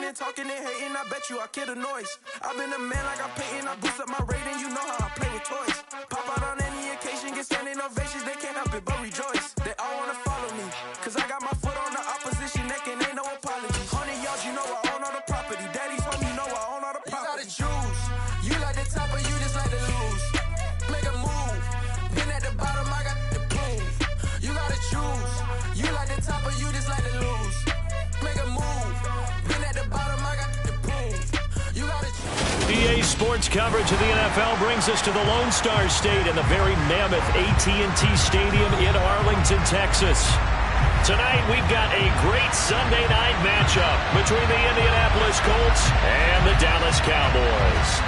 and talking and hating, I bet you I kill the noise. I've been a man like I'm Peyton, I boost up my rating, you know how I play with toys. Pop out on any occasion, get standing ovations, they can't help it but rejoice. They all wanna follow me, cause I got my foot on the opposition neck and ain't no apologies. 100 yards, you know I own all the property. Daddy's home, you know I own all the property. You gotta choose, you like the top or you just like to lose. Make a move, been at the bottom, I got the proof. You gotta choose, you like the top or you just like to lose. Make a move, been at the bottom, I got the proof. You gotta choose. EA Sports coverage of the NFL brings us to the Lone Star State and the very mammoth AT&T Stadium in Arlington, Texas. Tonight, we've got a great Sunday night matchup between the Indianapolis Colts and the Dallas Cowboys.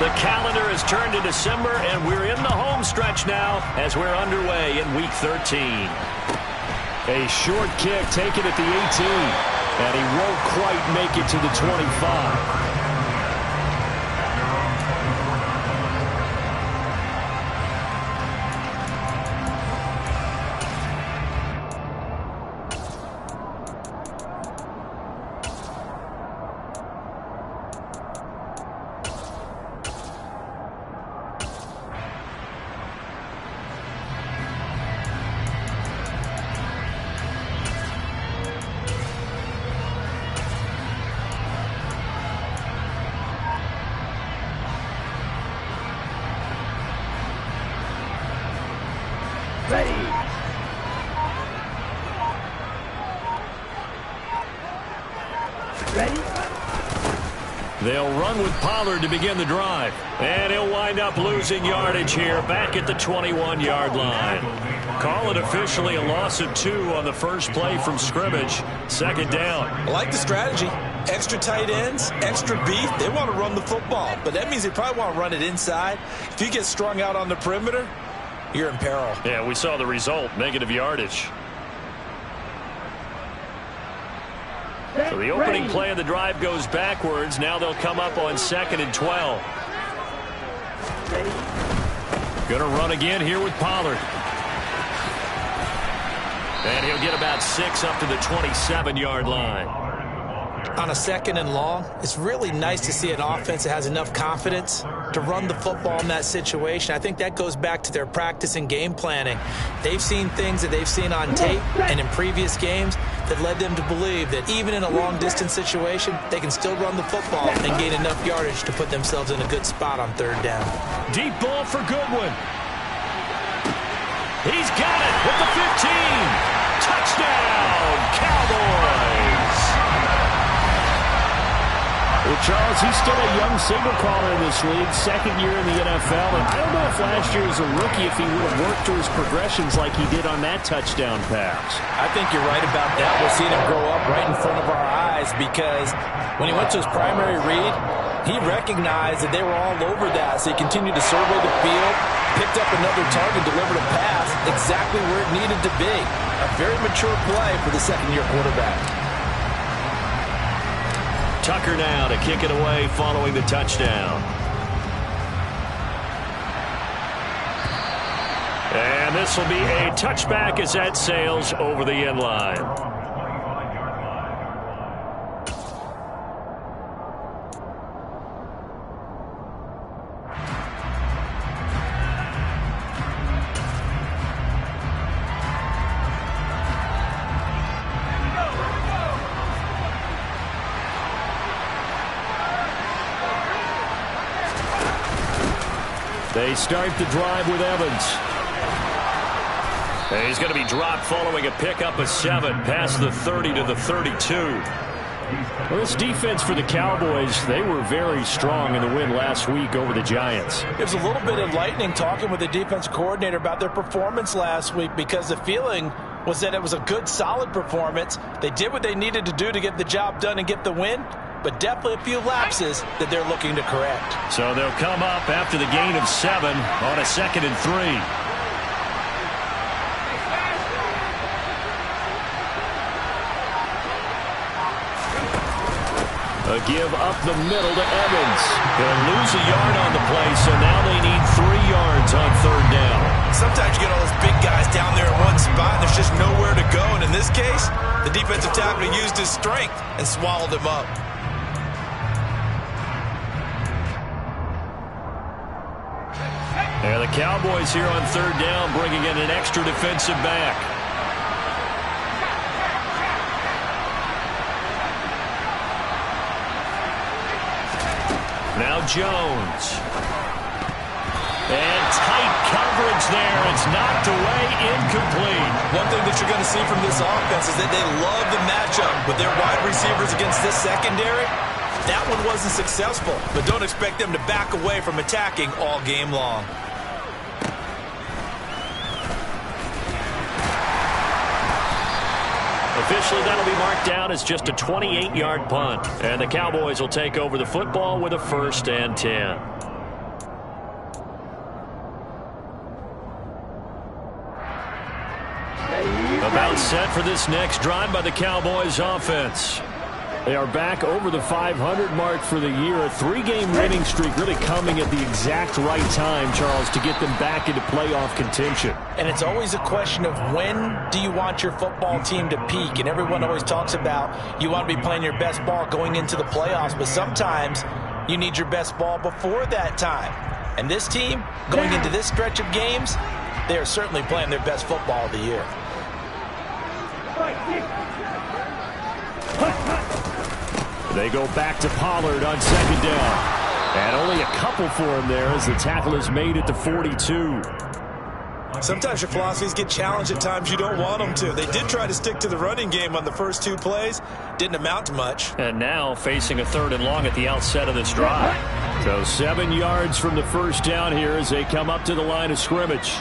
The calendar has turned to December, and we're in the home stretch now as we're underway in Week 13. A short kick taken at the 18, and he won't quite make it to the 25. They'll run with Pollard to begin the drive. And he'll wind up losing yardage here back at the 21-yard line. Call it officially a loss of 2 on the first play from scrimmage. Second down. I like the strategy. Extra tight ends, extra beef. They want to run the football, but that means they probably want to run it inside. If you get strung out on the perimeter, you're in peril. Yeah, we saw the result, negative yardage. So the opening play of the drive goes backwards. Now they'll come up on 2nd and 12. Going to run again here with Pollard. And he'll get about 6 up to the 27-yard line. On a 2nd and long, it's really nice to see an offense that has enough confidence to run the football in that situation. I think that goes back to their practice and game planning. They've seen things that they've seen on tape and in previous games that led them to believe that even in a long-distance situation, they can still run the football and gain enough yardage to put themselves in a good spot on 3rd down. Deep ball for Goodwin. He's got it with the 15. Touchdown, Cowboys. Well, Charles, he's still a young signal caller in this league, 2nd year in the NFL, and I don't know if last year as a rookie if he would have worked through his progressions like he did on that touchdown pass. I think you're right about that. We're seeing him grow up right in front of our eyes because when he went to his primary read, he recognized that they were all over that, so he continued to survey the field, picked up another target, delivered a pass exactly where it needed to be. A very mature play for the 2nd-year quarterback. Tucker now to kick it away following the touchdown. And this will be a touchback as that sails over the end line. They start the drive with Evans. And he's going to be dropped following a pickup of 7 past the 30 to the 32. Well, this defense for the Cowboys, they were very strong in the win last week over the Giants. It was a little bit enlightening talking with the defense coordinator about their performance last week because the feeling was that it was a good, solid performance. They did what they needed to do to get the job done and get the win, but definitely a few lapses that they're looking to correct. So they'll come up after the gain of 7 on a 2nd and 3. A give up the middle to Evans. They'll lose a yard on the play, so now they need 3 yards on 3rd down. Sometimes you get all those big guys down there in one spot, and there's just nowhere to go. And in this case, the defensive tackle used his strength and swallowed him up. And the Cowboys here on 3rd down, bringing in an extra defensive back. Now Jones. And tight coverage there. It's knocked away, incomplete. One thing that you're going to see from this offense is that they love the matchup with their wide receivers against this secondary. That one wasn't successful, but don't expect them to back away from attacking all game long. Officially, that'll be marked down as just a 28-yard punt. And the Cowboys will take over the football with a 1st and 10. About set for this next drive by the Cowboys offense. They are back over the 500 mark for the year. A 3-game winning streak really coming at the exact right time, Charles, to get them back into playoff contention. And it's always a question of when do you want your football team to peak? And everyone always talks about you want to be playing your best ball going into the playoffs, but sometimes you need your best ball before that time. And this team, going into this stretch of games, they are certainly playing their best football of the year. They go back to Pollard on 2nd down. And only a couple for him there as the tackle is made at the 42. Sometimes your philosophies get challenged at times you don't want them to. They did try to stick to the running game on the first 2 plays. Didn't amount to much. And now facing a 3rd and long at the outset of this drive. So 7 yards from the 1st down here as they come up to the line of scrimmage.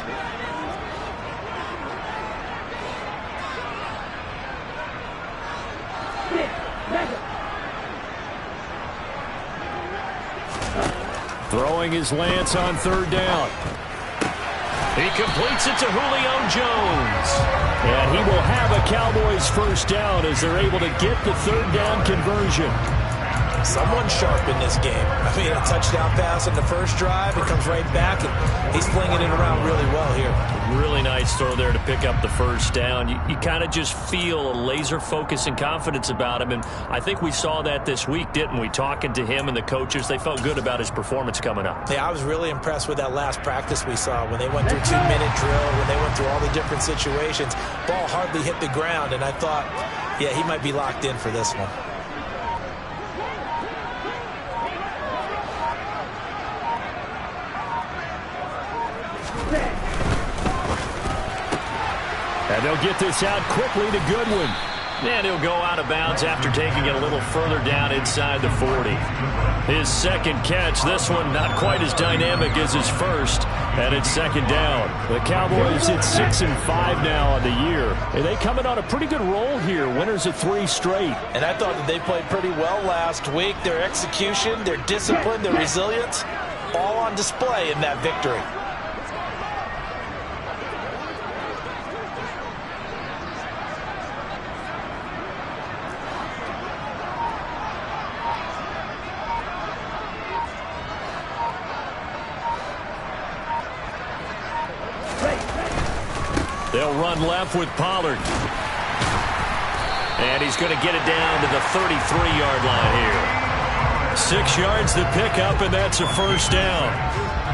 Throwing his Lance on 3rd down. He completes it to Julio Jones. And he will have a Cowboys 1st down as they're able to get the 3rd down conversion. Someone sharp in this game. I mean, a touchdown pass on the first drive. It comes right back, and he's flinging it around really well here. Really nice throw there to pick up the 1st down. You kind of just feel a laser focus and confidence about him, and I think we saw that this week, didn't we? Talking to him and the coaches, they felt good about his performance coming up. Yeah, I was really impressed with that last practice we saw when they went through 2-minute drill, when they went through all the different situations. Ball hardly hit the ground, and I thought, yeah, he might be locked in for this one. And they'll get this out quickly to Goodwin. And he'll go out of bounds after taking it a little further down inside the 40. His 2nd catch, this one not quite as dynamic as his first, and it's 2nd down. The Cowboys hit 6-5 now on the year, and they come in on a pretty good roll here, winners of 3 straight. And I thought that they played pretty well last week. Their execution, their discipline, their resilience, all on display in that victory. They'll run left with Pollard. And he's going to get it down to the 33-yard line here. 6 yards to pick up, and that's a 1st down.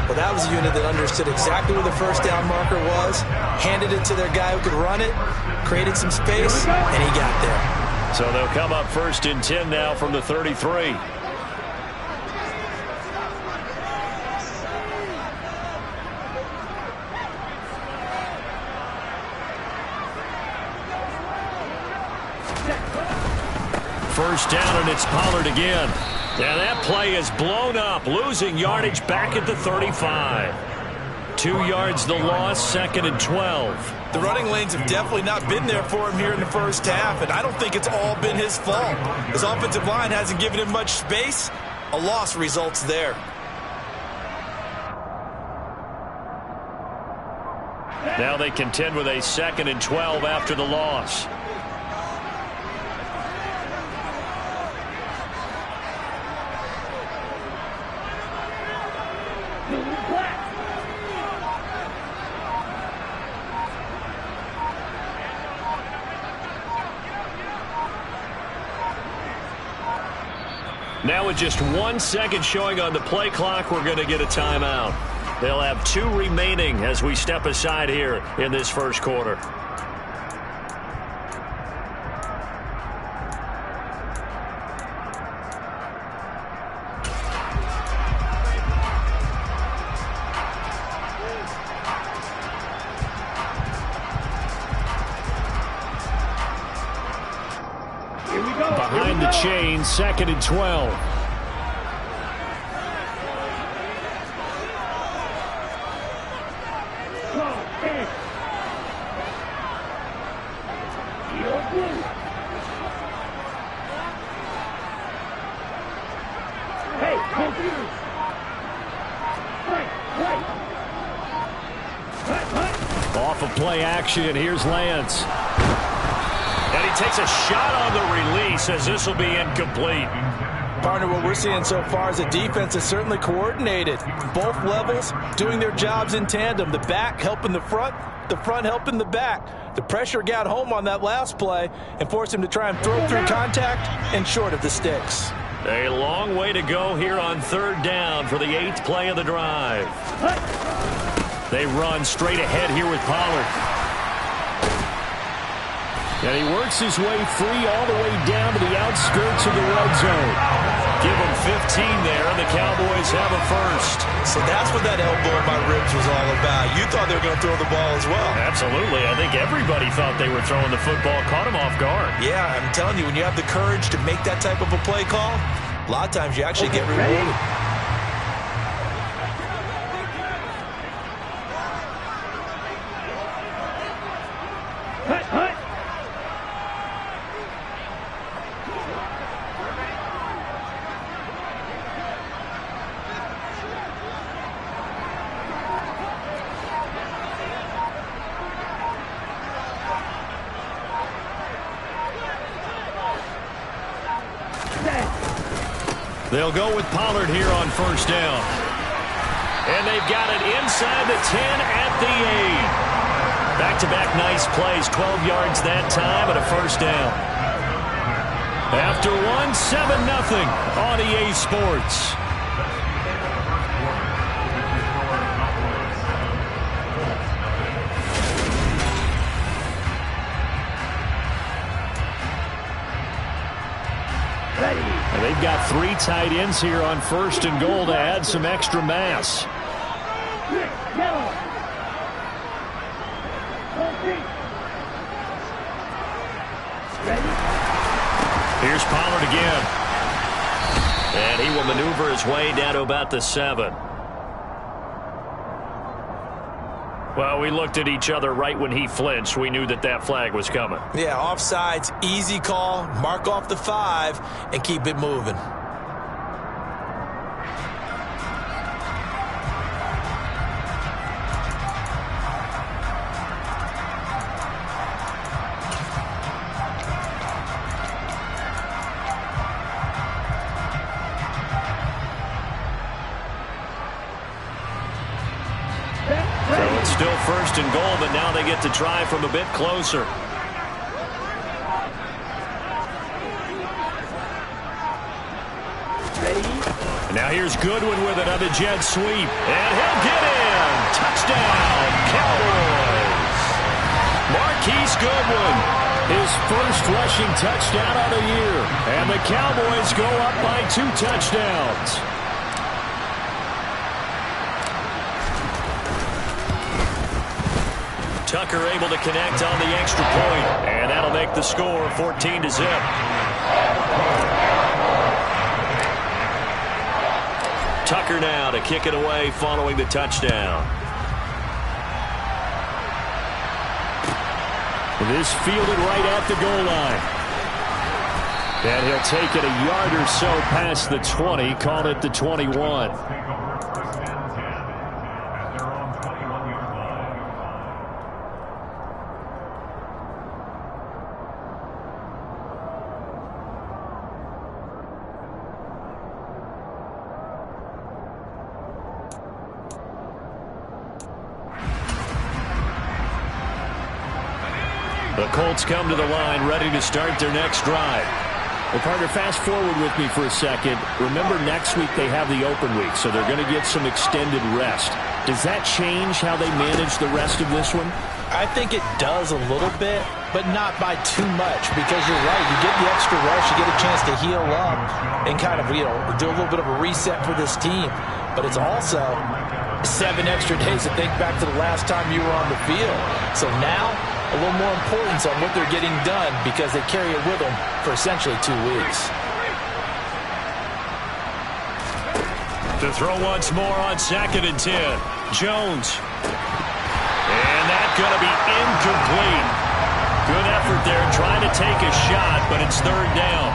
Well, that was a unit that understood exactly where the 1st down marker was, handed it to their guy who could run it, created some space, and he got there. So they'll come up 1st and 10 now from the 33. First down, and it's Pollard again. And that play is blown up, losing yardage back at the 35. 2 yards the loss, 2nd and 12. The running lanes have definitely not been there for him here in the first half, and I don't think it's all been his fault. His offensive line hasn't given him much space. A loss results there. Now they contend with a 2nd and 12 after the loss. Now with just 1 second showing on the play clock, we're going to get a timeout. They'll have 2 remaining as we step aside here in this first quarter. Behind the chain, 2nd and 12. Off of play action, here's Lance. And he takes a shot on the release as this will be incomplete. Partner, what we're seeing so far is the defense is certainly coordinated. Both levels doing their jobs in tandem. The back helping the front helping the back. The pressure got home on that last play and forced him to try and throw through contact and short of the sticks. A long way to go here on 3rd down for the 8th play of the drive. They run straight ahead here with Pollard. And he works his way free all the way down to the outskirts of the red zone. Give him 15 there, and the Cowboys have a first. So that's what that elbow in my ribs was all about. You thought they were going to throw the ball as well. Absolutely. I think everybody thought they were throwing the football. Caught him off guard. Yeah, I'm telling you, when you have the courage to make that type of a play call, a lot of times you actually get rewarded. They'll go with Pollard here on 1st down. And they've got it inside the 10 at the 8. Back-to-back nice plays, 12 yards that time and a 1st down. After 1, 7-0 on EA Sports. And they've got 3 tight ends here on 1st and goal to add some extra mass. Here's Pollard again. And he will maneuver his way down to about the 7. Well, we looked at each other right when he flinched. We knew that that flag was coming. Yeah, offsides, easy call, mark off the 5, and keep it moving. Still 1st and goal, but now they get to try from a bit closer. Now here's Goodwin with it on the jet sweep. And he'll get in. Touchdown, Cowboys. Marquise Goodwin, his first rushing touchdown of the year. And the Cowboys go up by 2 touchdowns. Tucker able to connect on the extra point, and that'll make the score 14-0. Tucker now to kick it away following the touchdown. This fielded right at the goal line. And he'll take it a yard or so past the 20, call it the 21. The Colts come to the line ready to start their next drive. Well, partner, fast forward with me for a second. Remember, next week they have the open week, so they're going to get some extended rest. Does that change how they manage the rest of this one? I think it does a little bit, but not by too much, because you're right. You get the extra rest, you get a chance to heal up and kind of, do a little bit of a reset for this team. But it's also 7 extra days to think back to the last time you were on the field. So now, a little more importance on what they're getting done because they carry it with them for essentially 2 weeks. To throw once more on 2nd and 10. Jones. And that's going to be incomplete. Good effort there trying to take a shot, but it's 3rd down.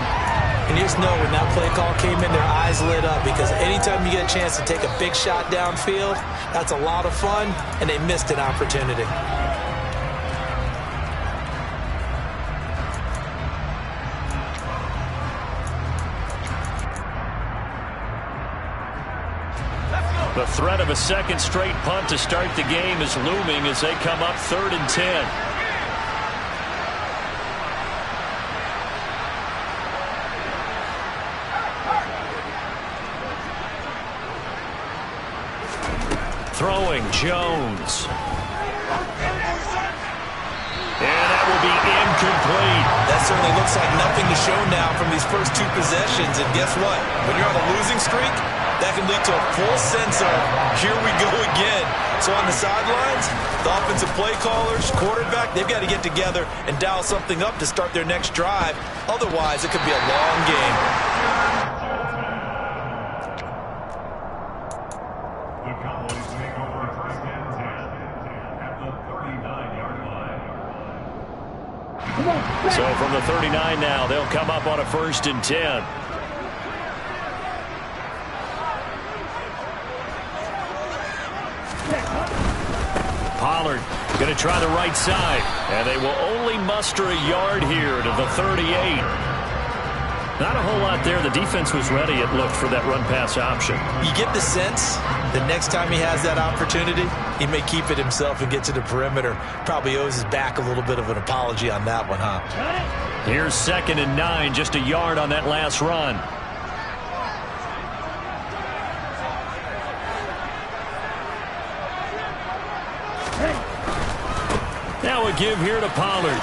And you just know when that play call came in, their eyes lit up because anytime you get a chance to take a big shot downfield, that's a lot of fun, and they missed an opportunity. The threat of a second straight punt to start the game is looming as they come up 3rd and 10. Throwing Jones. And that will be incomplete. That certainly looks like nothing to show now from these first 2 possessions. And guess what? When you're on a losing streak, that can lead to a full sense of, here we go again. So on the sidelines, the offensive play callers, quarterback, they've got to get together and dial something up to start their next drive. Otherwise, it could be a long game. The Cowboys take over 1st and 10 at the 39-yard line. So from the 39 now, they'll come up on a 1st and 10. Pollard going to try the right side, and they will only muster a yard here to the 38. Not a whole lot there. The defense was ready, it looked, for that run-pass option. You get the sense the next time he has that opportunity, he may keep it himself and get to the perimeter. Probably owes his back a little bit of an apology on that one, huh? Here's 2nd and 9, just a yard on that last run. Now a give here to Pollard.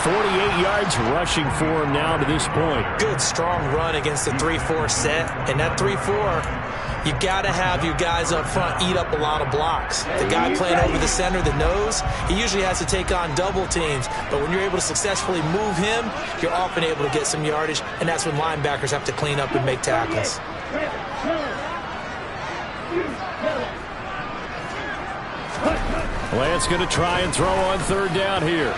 48 yards rushing for him now to this point. Good, strong run against the 3-4 set. And that 3-4, you got to have your guys up front eat up a lot of blocks. The guy playing over the center, the nose, he usually has to take on double teams. But when you're able to successfully move him, you're often able to get some yardage. And that's when linebackers have to clean up and make tackles. Lance going to try and throw on 3rd down here.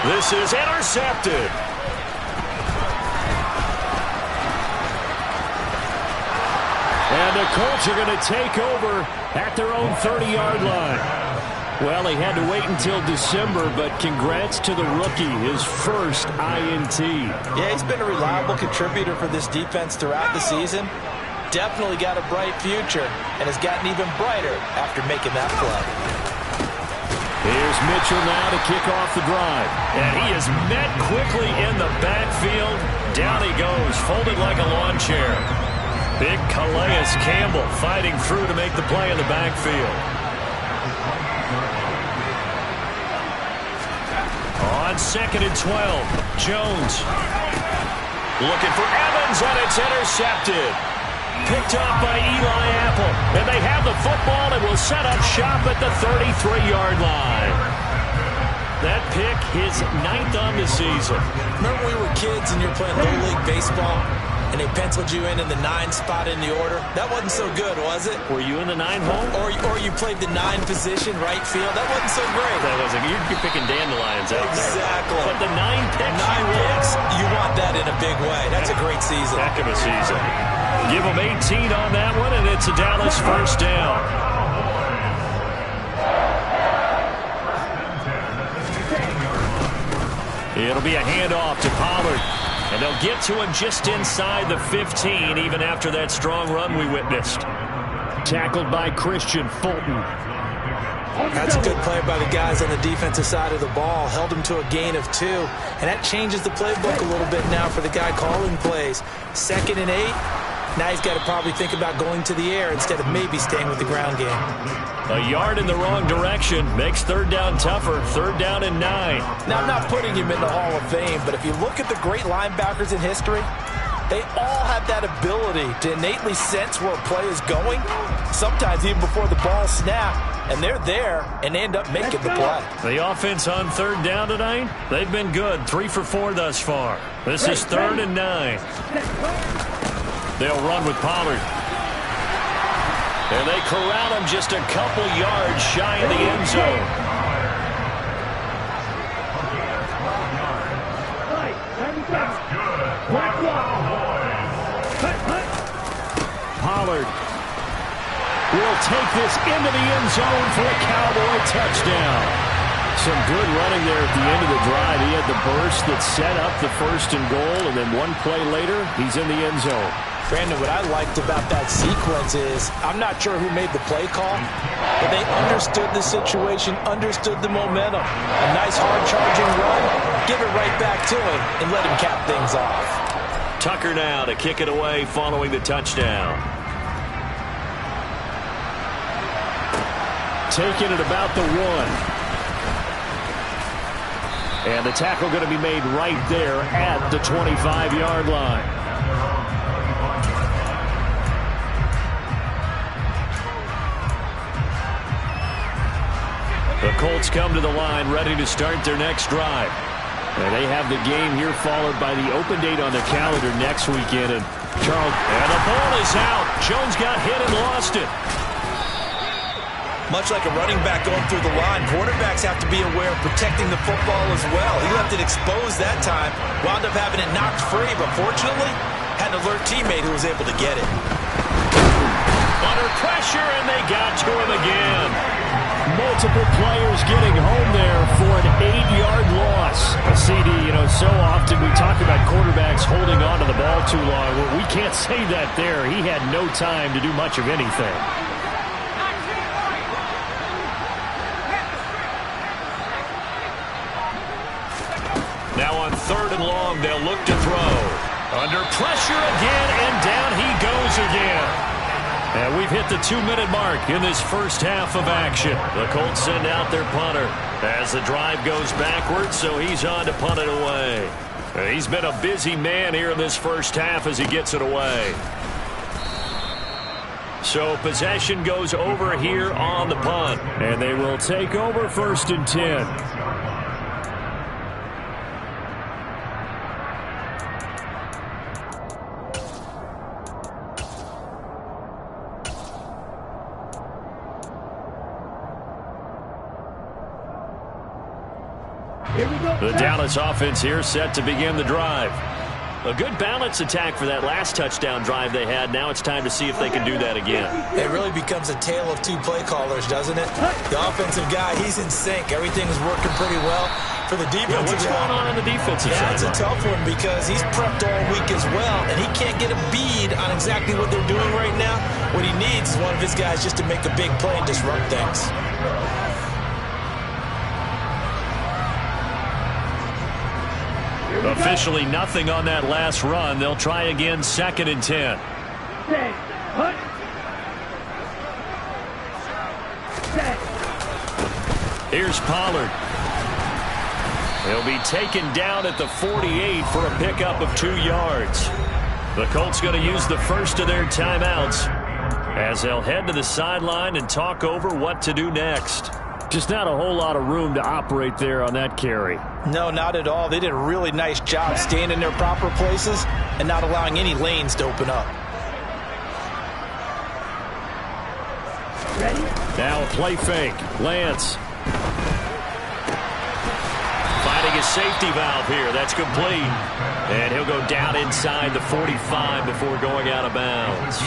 This is intercepted. And the Colts are going to take over at their own 30-yard line. Well, he had to wait until December, but congrats to the rookie, his first INT. Yeah, he's been a reliable contributor for this defense throughout the season. Definitely got a bright future and has gotten even brighter after making that play. Here's Mitchell now to kick off the drive. And he is met quickly in the backfield. Down he goes, folded like a lawn chair. Big Calais Campbell fighting through to make the play in the backfield. On 2nd and 12, Jones looking for Evans, and it's intercepted. Picked up by Eli Apple. And they have the football and will set up shop at the 33-yard line. That pick, his 9th on the season. Remember when we were kids and you were playing Little League Baseball and they penciled you in the 9 spot in the order? That wasn't so good, was it? Were you in the 9 hole? Or you played the 9 position, right field? That wasn't so great. That wasn't. You're picking dandelions out there. Exactly. But the 9 picks. 9 picks, you want that in a big way. That's a great season. Heck of a season. Give them 18 on that one, and it's a Dallas 1st down. It'll be a handoff to Pollard. And they'll get to him just inside the 15, even after that strong run we witnessed. Tackled by Christian Fulton. That's a good play by the guys on the defensive side of the ball. Held him to a gain of 2. And that changes the playbook a little bit now for the guy calling plays. 2nd and 8. Now he's got to probably think about going to the air instead of maybe staying with the ground game. A yard in the wrong direction makes 3rd down tougher. 3rd down and 9. Now, I'm not putting him in the Hall of Fame, but if you look at the great linebackers in history, they all have that ability to innately sense where a play is going, sometimes even before the ball snaps, and they're there and end up making the play. The offense on 3rd down tonight, they've been good. 3 for 4 thus far. This is 3rd and 9. They'll run with Pollard. And they corral him just a couple yards shy of the end zone. Pollard will take this into the end zone for a Cowboy touchdown. Some good running there at the end of the drive. He had the burst that set up the 1st and goal, and then one play later, he's in the end zone. Brandon, what I liked about that sequence is I'm not sure who made the play call, but they understood the situation, understood the momentum. A nice hard-charging run, give it right back to him, and let him cap things off. Tucker now to kick it away following the touchdown. Taking it about the 1. And the tackle going to be made right there at the 25-yard line. The Colts come to the line ready to start their next drive. And they have the game here followed by the open date on their calendar next weekend. And Charles, and the ball is out. Jones got hit and lost it. Much like a running back going through the line, quarterbacks have to be aware of protecting the football as well. He left it exposed that time, wound up having it knocked free, but fortunately, had an alert teammate who was able to get it. Under pressure, and they got to him again. Multiple players getting home there for an 8-yard loss. CD, so often we talk about quarterbacks holding on to the ball too long. Well, we can't say that there. He had no time to do much of anything. Now on 3rd and long, they'll look to throw. Under pressure again, and down he goes again. And we've hit the 2-minute mark in this first half of action. The Colts send out their punter as the drive goes backwards, so he's on to punt it away. He's been a busy man here in this first half as he gets it away. So possession goes over here on the punt, and they will take over 1st and 10. The Dallas offense here set to begin the drive. A good balance attack for that last touchdown drive they had. Now it's time to see if they can do that again. It really becomes a tale of 2 play callers, doesn't it? The offensive guy, he's in sync. Everything's working pretty well. For the defensive guy, what's going on the defensive side? That's a tough one because he's prepped all week as well, and he can't get a bead on exactly what they're doing right now. What he needs is one of his guys just to make a big play and disrupt things. Officially nothing on that last run. They'll try again 2nd and 10. Here's Pollard. He'll be taken down at the 48 for a pickup of 2 yards. The Colts going to use the first of their timeouts as they'll head to the sideline and talk over what to do next. Just not a whole lot of room to operate there on that carry. No, not at all. They did a really nice job staying in their proper places and not allowing any lanes to open up. Now a play fake. Lance. Finding his safety valve here. That's complete. And he'll go down inside the 45 before going out of bounds.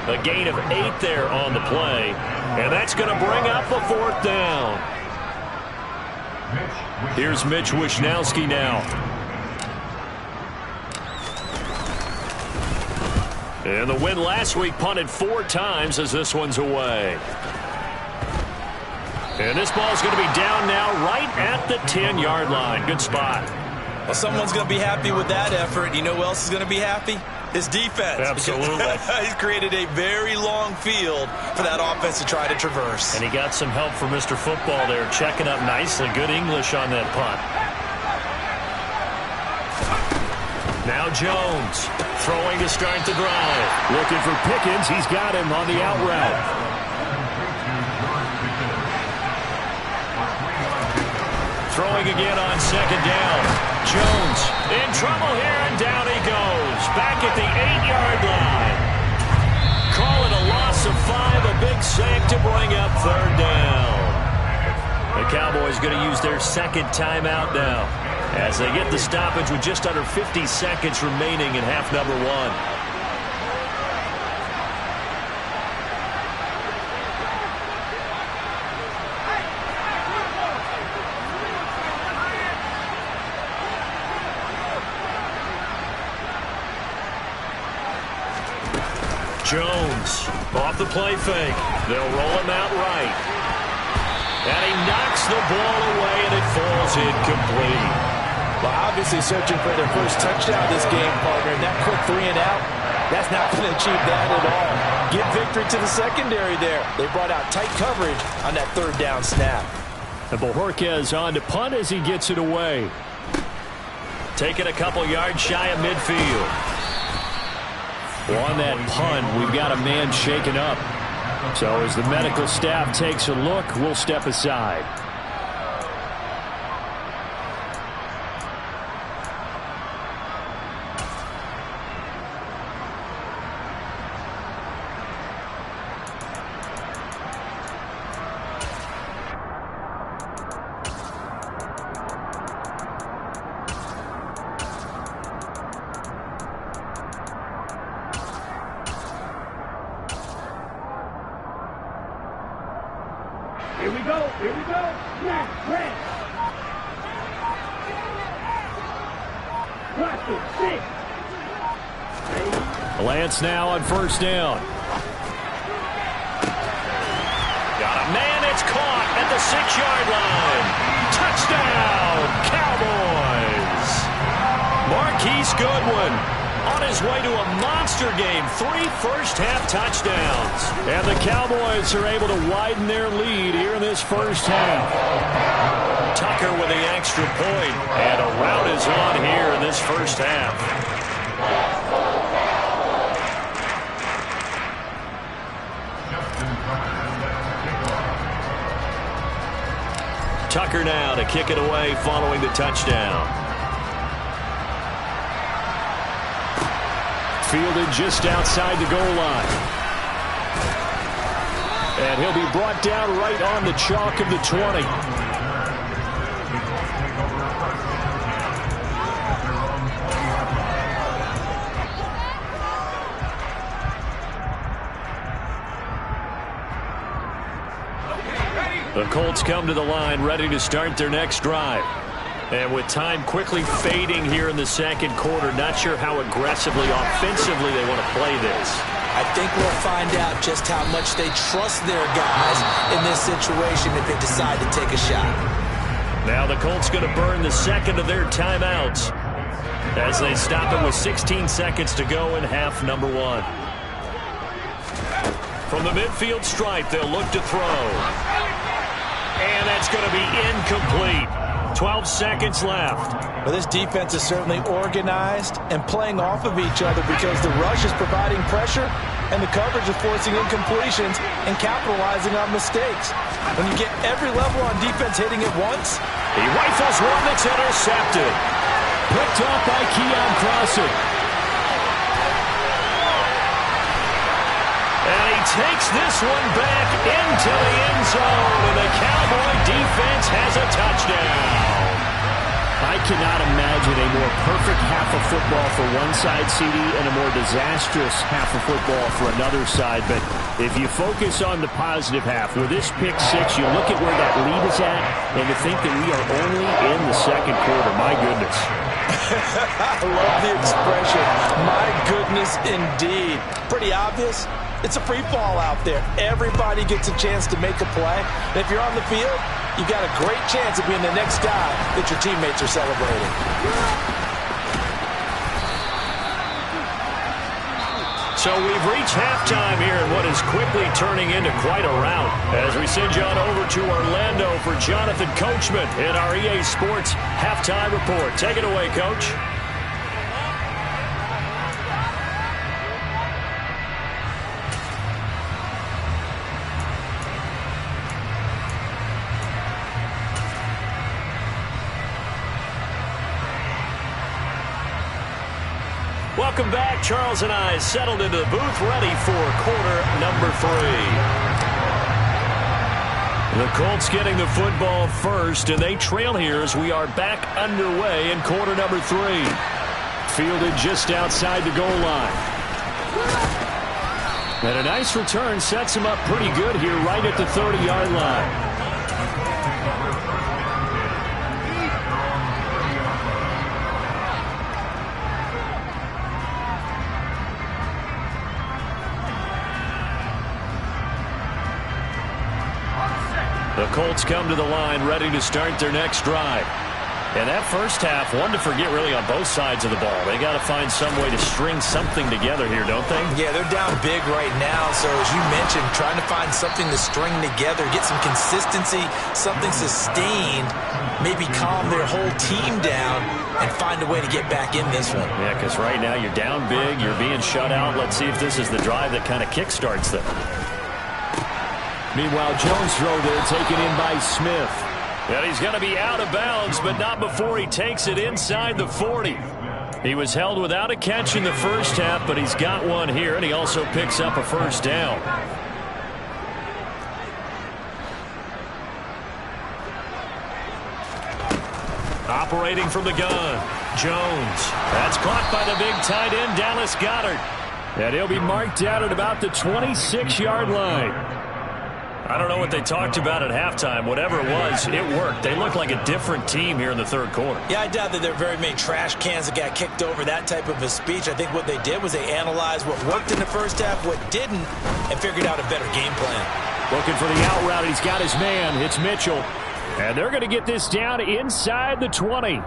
A gain of 8 there on the play. And that's going to bring up a 4th down. Here's Mitch Wishnowski now. And the win last week punted 4 times as this one's away. And this ball's going to be down now right at the 10-yard line. Good spot. Well, someone's going to be happy with that effort. You know who else is going to be happy? His defense. Absolutely. He's created a very long field for that offense to try to traverse. And he got some help from Mr. Football there, checking up nicely. Good English on that punt. Now Jones throwing to start the drive. Looking for Pickens. He's got him on the out route. Throwing again on second down. Jones in trouble here, and down he goes. Back at the 8-yard line. Call it a loss of 5, a big sack to bring up third down. The Cowboys going to use their second timeout now as they get the stoppage with just under 50 seconds remaining in half number 1. Jones off the play fake. They'll roll him out right. And he knocks the ball away, and it falls incomplete. Well, obviously searching for their first touchdown this game, partner. And that quick 3 and out, that's not going to achieve that at all. Give victory to the secondary there. They brought out tight coverage on that third down snap. And Bojorquez on to punt as he gets it away. Taking a couple yards shy of midfield. Well, on that punt, we've got a man shaken up. So as the medical staff takes a look, we'll step aside. Here we go. Snap, red. Watch it, 6. Lance now on first down. Got a man, it's caught at the 6-yard line. Touchdown, Cowboys. Marquise Goodwin on his way to a monster game. 3 first-half touchdowns. And the Cowboys are able to widen their lead here in this first half. Tucker with the extra point. And a rout is on here in this first half. Tucker now to kick it away following the touchdown. Fielded just outside the goal line. And he'll be brought down right on the chalk of the 20. The Colts come to the line ready to start their next drive. And with time quickly fading here in the second quarter, not sure how aggressively, offensively they want to play this. I think we'll find out just how much they trust their guys in this situation if they decide to take a shot. Now the Colts going to burn the second of their timeouts as they stop it with 16 seconds to go in half number 1. From the midfield stripe, they'll look to throw. And that's going to be incomplete. 12 seconds left. Well, this defense is certainly organized and playing off of each other because the rush is providing pressure and the coverage is forcing incompletions and capitalizing on mistakes. When you get every level on defense hitting at once, he rifles one that's intercepted. Picked off by Keon Crossen. And he takes this one back into the end zone, and the Cowboy defense has a touchdown. I cannot imagine a more perfect half of football for one side, CD, and a more disastrous half of football for another side. But if you focus on the positive half, with this pick 6, you look at where that lead is at, and to think that we are only in the second quarter, my goodness. I love the expression, my goodness indeed. Pretty obvious. It's a free fall out there. Everybody gets a chance to make a play. And if you're on the field, you've got a great chance of being the next guy that your teammates are celebrating. So we've reached halftime here in what is quickly turning into quite a rout. As we send you on over to Orlando for Jonathan Coachman in our EA Sports Halftime Report. Take it away, Coach. Welcome back. Charles and I settled into the booth, ready for quarter number 3. The Colts getting the football first, and they trail here as we are back underway in quarter number 3. Fielded just outside the goal line. And a nice return sets him up pretty good here right at the 30-yard line. The Colts come to the line ready to start their next drive. And that first half, one to forget really on both sides of the ball. They got to find some way to string something together here, don't they? Yeah, they're down big right now. So as you mentioned, trying to find something to string together, get some consistency, something sustained, maybe calm their whole team down and find a way to get back in this one. Yeah, because right now you're down big, you're being shut out. Let's see if this is the drive that kind of kickstarts them. Meanwhile, Jones' throw there taken in by Smith. And he's going to be out of bounds, but not before he takes it inside the 40. He was held without a catch in the first half, but he's got one here, and he also picks up a first down. Operating from the gun, Jones. That's caught by the big tight end, Dallas Goedert. And he'll be marked out at about the 26-yard line. I don't know what they talked about at halftime. Whatever it was, it worked. They look like a different team here in the third quarter. Yeah, I doubt that there are very many trash cans that got kicked over, that type of a speech. I think what they did was they analyzed what worked in the first half, what didn't, and figured out a better game plan. Looking for the out route. He's got his man. It's Mitchell. And they're going to get this down inside the 20.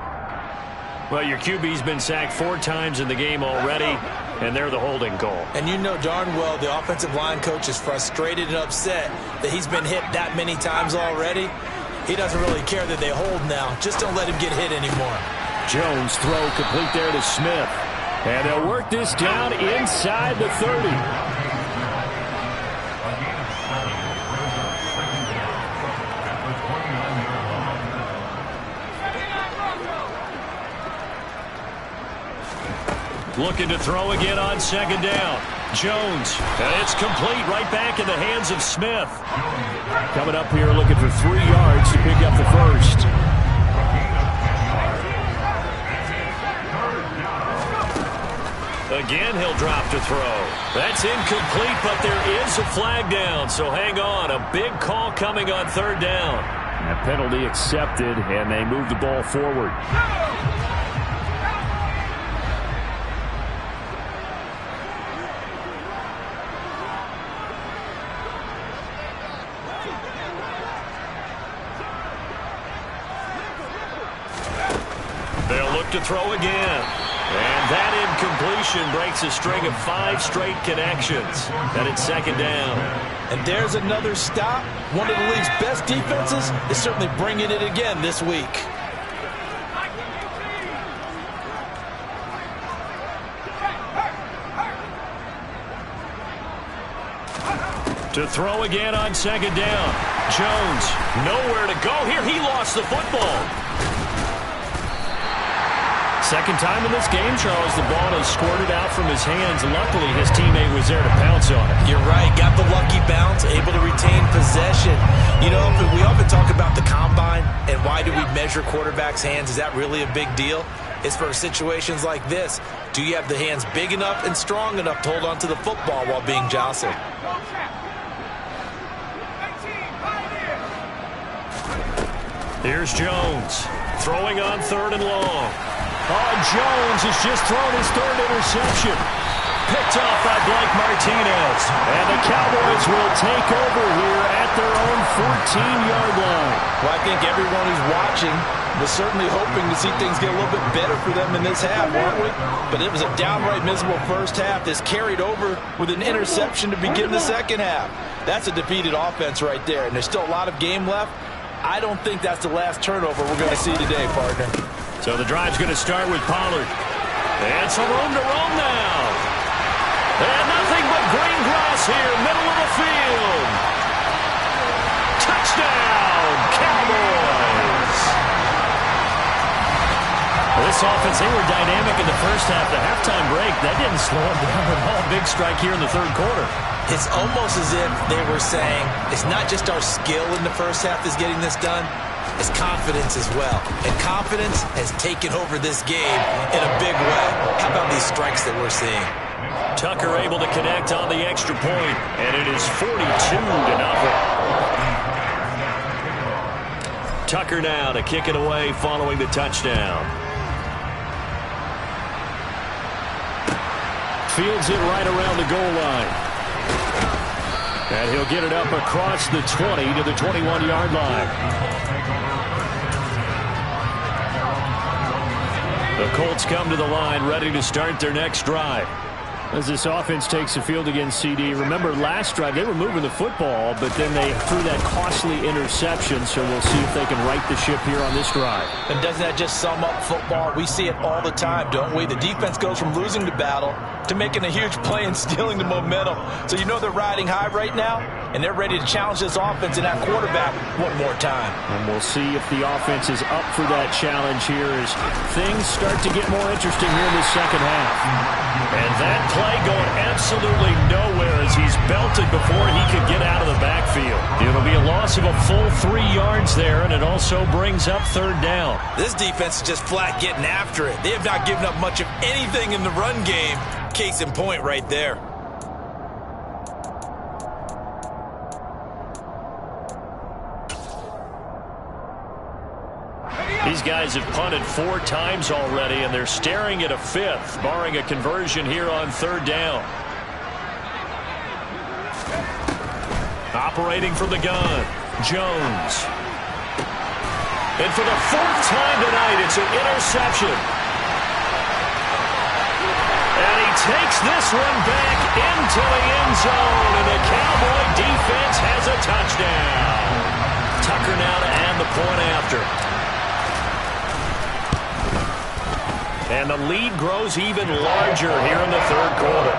Well, your QB's been sacked 4 times in the game already, and they're the holding call. And you know darn well the offensive line coach is frustrated and upset that he's been hit that many times already. He doesn't really care that they hold now. Just don't let him get hit anymore. Jones throw complete there to Smith. And they'll work this down inside the 30. Looking to throw again on second down. Jones. And it's complete right back in the hands of Smith. Coming up here looking for 3 yards to pick up the first. Again, he'll drop to throw. That's incomplete, but there is a flag down, so hang on. A big call coming on third down. That penalty accepted, and they move the ball forward. They'll look to throw again. And that incompletion breaks a string of 5 straight connections. And it's second down. And there's another stop. One of the league's best defenses is certainly bringing it again this week. To throw again on second down. Jones, nowhere to go here. He lost the football. Second time in this game, Charles, the ball has squirted out from his hands. Luckily, his teammate was there to pounce on it. You're right. Got the lucky bounce, able to retain possession. You know, we often talk about the combine and why do we measure quarterbacks' hands. Is that really a big deal? It's for situations like this. Do you have the hands big enough and strong enough to hold on to the football while being jostled? Here's Jones, throwing on third and long. Oh, Jones has just thrown his 3rd interception. picked off by Blake Martinez. And the Cowboys will take over here at their own 14-yard line. Well, I think everyone who's watching was certainly hoping to see things get a little bit better for them in this half, weren't we? But it was a downright miserable first half that's carried over with an interception to begin the second half. That's a defeated offense right there, and there's still a lot of game left. I don't think that's the last turnover we're going to see today, partner. So the drive's going to start with Pollard. And some room to roam now. And nothing but green grass here, middle of the field. Touchdown, Cowboys. This offense, they were dynamic in the first half. The halftime break, that didn't slow them down at all. Big strike here in the third quarter. It's almost as if they were saying, it's not just our skill in the first half that's getting this done, it's confidence as well. And confidence has taken over this game in a big way. How about these strikes that we're seeing? Tucker able to connect on the extra point, and it is 42-0. Tucker now to kick it away following the touchdown. Fields it right around the goal line. And he'll get it up across the 20 to the 21-yard line. The Colts come to the line ready to start their next drive. As this offense takes the field against CD, remember last drive they were moving the football, but then they threw that costly interception, so we'll see if they can right the ship here on this drive. And doesn't that just sum up football? We see it all the time, don't we? The defense goes from losing the battle to making a huge play and stealing the momentum. So you know they're riding high right now, and they're ready to challenge this offense and that quarterback one more time. And we'll see if the offense is up for that challenge here as things start to get more interesting here in the second half. And that play going absolutely nowhere as he's belted before he could get out of the backfield. It'll be a loss of a full 3 yards there, and it also brings up third down. This defense is just flat getting after it. They have not given up much of anything in the run game. Case in point right there. These guys have punted 4 times already, and they're staring at a 5th, barring a conversion here on third down. Operating from the gun, Jones. And for the 4th time tonight, it's an interception. And he takes this one back into the end zone, and the Cowboy defense has a touchdown. Tucker now to add the point after. And the lead grows even larger here in the third quarter.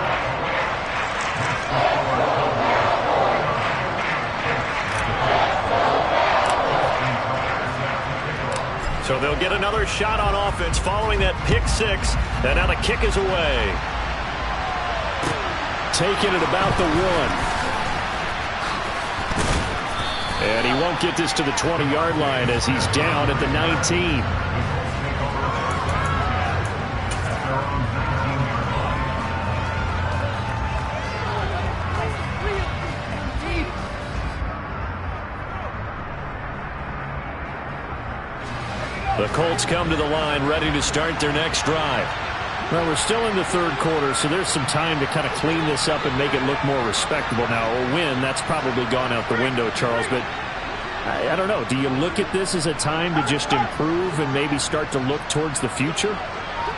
So they'll get another shot on offense following that pick 6. And now the kick is away. Taking it about the 1. And he won't get this to the 20-yard line as he's down at the 19. The Colts come to the line ready to start their next drive. Well, we're still in the third quarter, so there's some time to kind of clean this up and make it look more respectable. Now, a win, that's probably gone out the window, Charles, but I don't know. Do you look at this as a time to just improve and maybe start to look towards the future?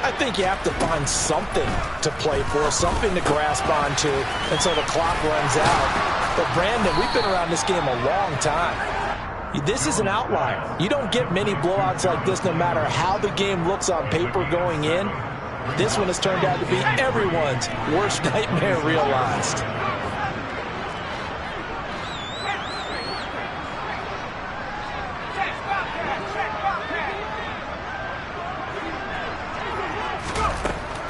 I think you have to find something to play for, something to grasp onto until the clock runs out. But, Brandon, we've been around this game a long time. This is an outlier. You don't get many blowouts like this no matter how the game looks on paper going in. This one has turned out to be everyone's worst nightmare realized.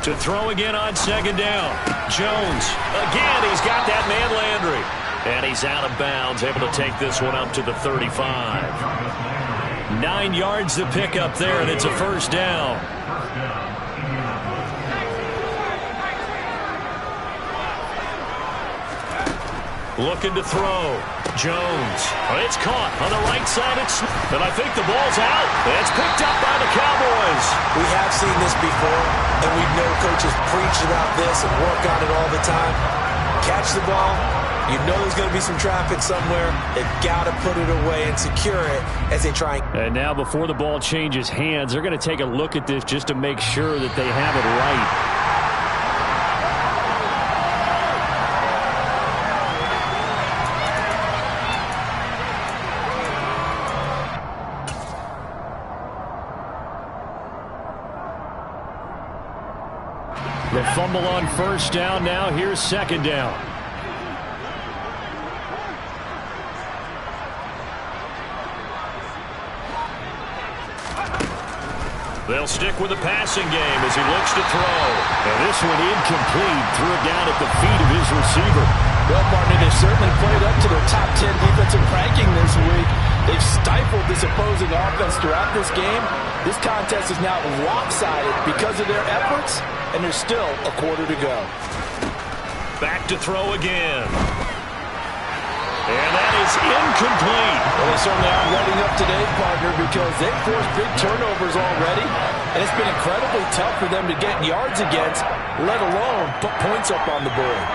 To throw again on second down. Jones. Again, he's got that man Landry. And he's out of bounds, able to take this one up to the 35. 9 yards to pick up there, and it's a first down. Looking to throw. Jones. It's caught on the right side. And I think the ball's out. It's picked up by the Cowboys. We have seen this before, and we know coaches preach about this and work on it all the time. Catch the ball. You know there's going to be some traffic somewhere. They've got to put it away and secure it as they try. And now before the ball changes hands, they're going to take a look at this just to make sure that they have it right. The fumble on first down. Now here's second down. They'll stick with the passing game as he looks to throw. And this one incomplete. Threw it down at the feet of his receiver. Well, partner, they've certainly played up to their top 10 defensive ranking this week. They've stifled this opposing offense throughout this game. This contest is now lopsided because of their efforts, and there's still a quarter to go. Back to throw again. And that is incomplete. Well, they certainly aren't letting up today, partner, because they've forced big turnovers already, and it's been incredibly tough for them to get yards against, let alone put points up on the board.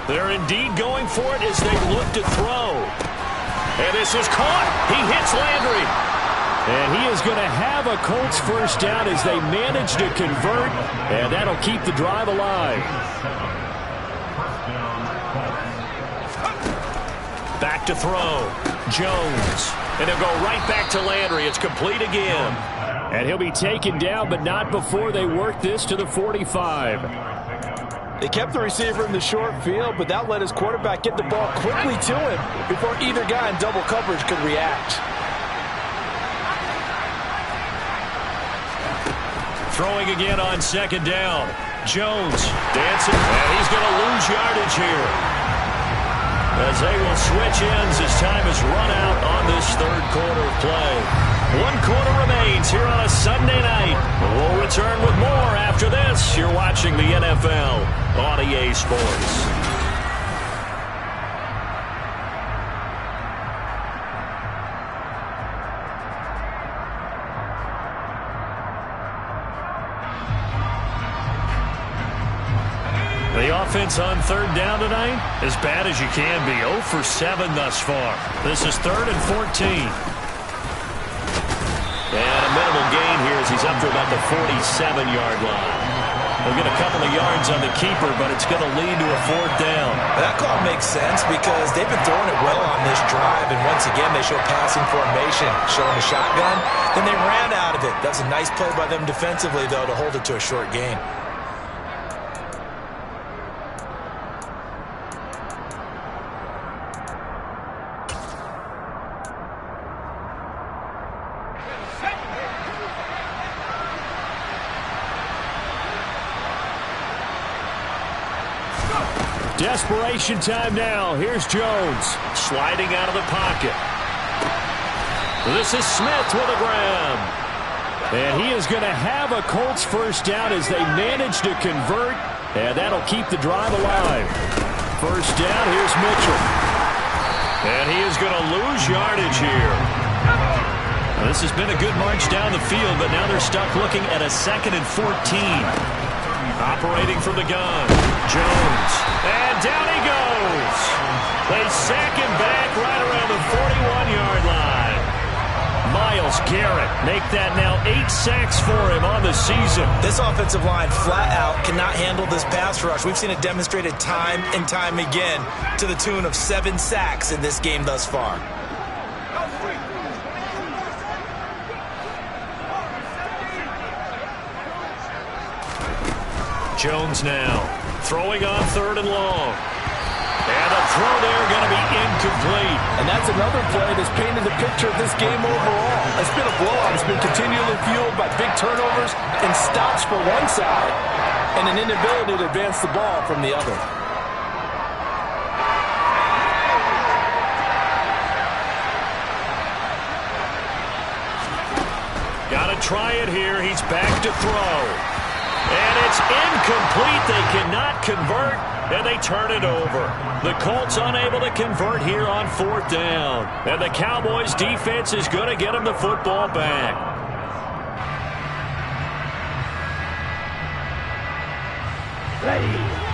They're indeed going for it as they look to throw. And this is caught. He hits Landry. And he is going to have a Colts first down as they manage to convert. And that'll keep the drive alive. Back to throw. Jones. And he'll go right back to Landry. It's complete again. And he'll be taken down, but not before they work this to the 45. They kept the receiver in the short field, but that let his quarterback get the ball quickly to him before either guy in double coverage could react. Throwing again on second down. Jones dancing, and he's going to lose yardage here. As they will switch ends as time is run out on this third quarter of play. 1 quarter remains here on a Sunday night. We'll return with more after this. You're watching the NFL on EA Sports. The offense on third down tonight, as bad as you can be. 0 for 7 thus far. This is 3rd and 14. And a minimal gain here as he's up to about the 47-yard line. They'll get a couple of yards on the keeper, but it's going to lead to a 4th down. That call makes sense because they've been throwing it well on this drive, and once again they show passing formation, showing the shotgun. Then they ran out of it. That was a nice play by them defensively, though, to hold it to a short gain. Desperation time now. Here's Jones sliding out of the pocket. This is Smith with a grab. And he is going to have a Colts first down as they manage to convert. And that'll keep the drive alive. First down, here's Mitchell. And he is going to lose yardage here. Now, this has been a good march down the field, but now they're stuck looking at a 2nd and 14. Operating from the gun, Jones. And down he goes. They sack him back right around the 41-yard line. Myles Garrett make that now 8 sacks for him on the season. This offensive line flat out cannot handle this pass rush. We've seen it demonstrated time and time again to the tune of 7 sacks in this game thus far. Jones now throwing on 3rd and long. And a throw there going to be incomplete. And that's another play that's painted the picture of this game overall. It's been a blowout. It's been continually fueled by big turnovers and stops for one side and an inability to advance the ball from the other. Got to try it here. He's back to throw. And it's incomplete. They cannot convert, and they turn it over. The Colts unable to convert here on 4th down. And the Cowboys defense is going to get them the football back.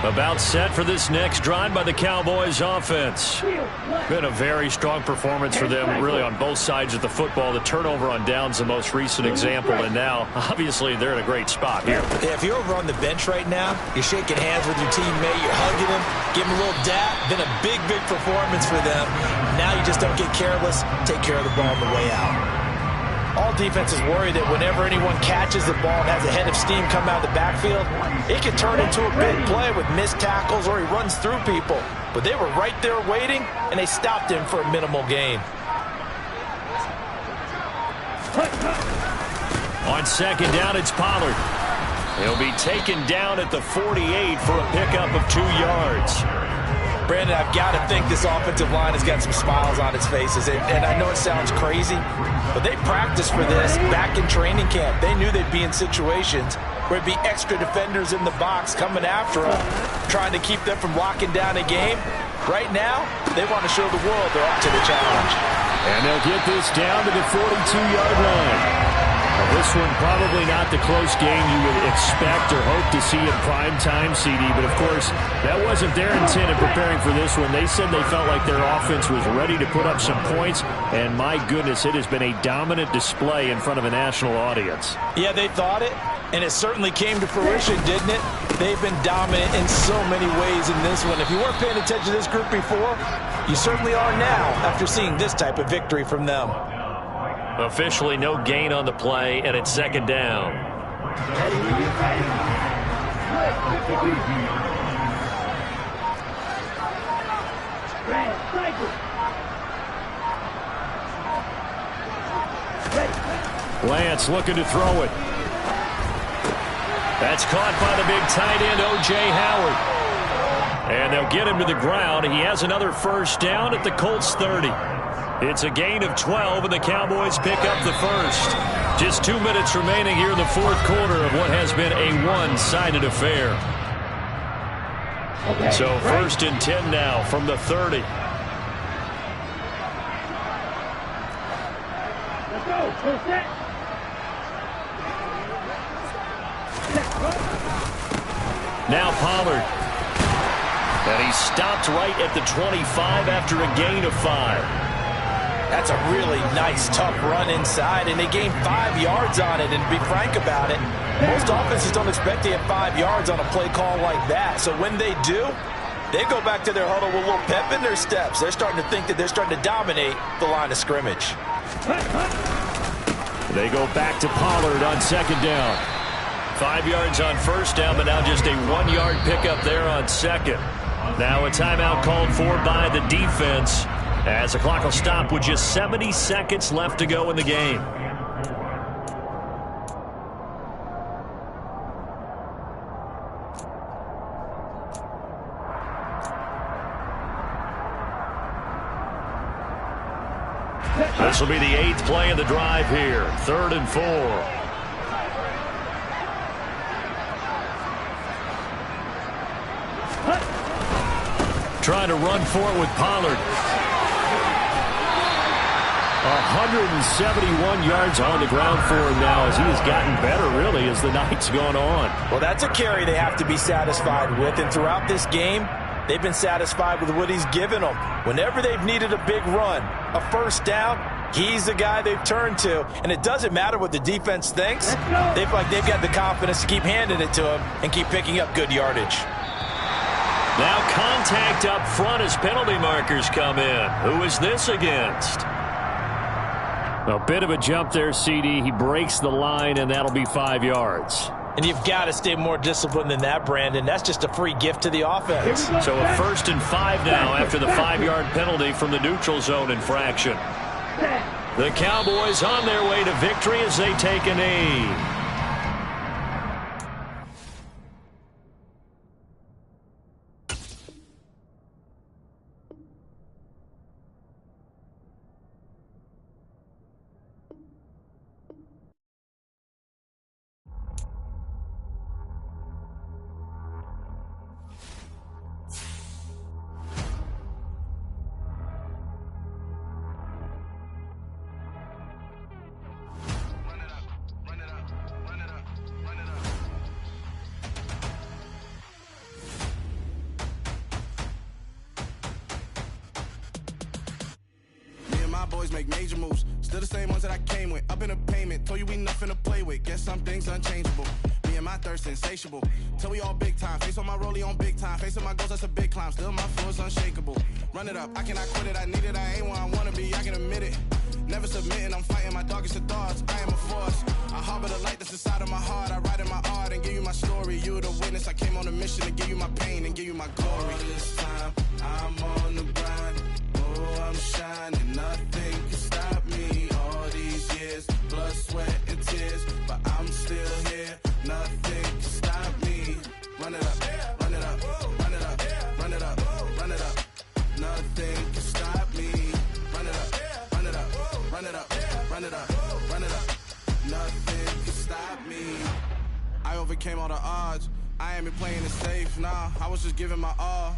About set for this next drive by the Cowboys offense. Been a very strong performance for them, really, on both sides of the football. The turnover on downs, the most recent example, and now, obviously, they're in a great spot here. Yeah, if you're over on the bench right now, you're shaking hands with your teammate, you're hugging him, giving him a little dap. Been a big, big performance for them. Now you just don't get careless. Take care of the ball on the way out. All defenses worry that whenever anyone catches the ball and has a head of steam come out of the backfield, it can turn into a big play with missed tackles or he runs through people. But they were right there waiting, and they stopped him for a minimal gain. On 2nd down, it's Pollard. He'll be taken down at the 48 for a pickup of 2 yards. Brandon, I've got to think this offensive line has got some smiles on its faces. And I know it sounds crazy, but they practiced for this back in training camp. They knew they'd be in situations where it'd be extra defenders in the box coming after them, trying to keep them from locking down a game. Right now, they want to show the world they're up to the challenge. And they'll get this down to the 42-yard line. Well, this one probably not the close game you would expect or hope to see in prime time, CD. But, of course, that wasn't their intent in preparing for this one. They said they felt like their offense was ready to put up some points. And, my goodness, it has been a dominant display in front of a national audience. Yeah, they thought it, and it certainly came to fruition, didn't it? They've been dominant in so many ways in this one. If you weren't paying attention to this group before, you certainly are now after seeing this type of victory from them. Officially no gain on the play, and it's 2nd down. Lance looking to throw it. That's caught by the big tight end, O.J. Howard. And they'll get him to the ground. He has another 1st down at the Colts 30. It's a gain of 12, and the Cowboys pick up the 1st. Just 2 minutes remaining here in the 4th quarter of what has been a one-sided affair. So 1st and 10 now from the 30. Let's go. Full set. Now Pollard. And he stopped right at the 25 after a gain of 5. That's a really nice, tough run inside, and they gained 5 yards on it. And to be frank about it, most offenses don't expect to get 5 yards on a play call like that. So when they do, they go back to their huddle with a little pep in their steps. They're starting to think that they're starting to dominate the line of scrimmage. They go back to Pollard on 2nd down. 5 yards on 1st down, but now just a 1-yard pickup there on 2nd. Now a timeout called for by the defense, as the clock will stop with just 70 seconds left to go in the game. This will be the 8th play of the drive here. 3rd and 4. Trying to run for it with Pollard. 171 yards on the ground for him now, as he has gotten better, really, as the night's gone on. Well, that's a carry they have to be satisfied with, and throughout this game, they've been satisfied with what he's given them. Whenever they've needed a big run, a 1st down, he's the guy they've turned to. And it doesn't matter what the defense thinks. They feel like they've got the confidence to keep handing it to him and keep picking up good yardage. Now contact up front as penalty markers come in. Who is this against? A bit of a jump there, CD. He breaks the line, and that'll be 5 yards. And you've got to stay more disciplined than that, Brandon. That's just a free gift to the offense. So a 1st and 5 now after the 5-yard penalty from the neutral zone infraction. The Cowboys on their way to victory as they take a knee. my boys make major moves. Still the same ones that I came with. Up in the payment, told you we nothing to play with. Guess some things unchangeable. Me and my thirst insatiable. Till we all big time. Face on my rollie on big time. Facing my goals, that's a big climb. Still my flow is unshakable. Run it up, I cannot quit it. I need it, I ain't where I wanna be, I can admit it. Never submitting, I'm fighting my darkest of thoughts. I am a force. I harbor the light that's inside of my heart. I write in my art and give you my story. You the witness, I came on a mission to give you my pain and give you my glory. All this time, I'm on the grind. Oh, I'm shining, nothing can stop me. All these years, blood, sweat, and tears, but I'm still here. Nothing can stop me. Run it up, run it up, run it up, run it up, run it up. Nothing can stop me. Run it up, run it up, run it up, run it up, run it up. Nothing can stop me. I overcame all the odds. I ain't been playing it safe, nah. I was just giving my all.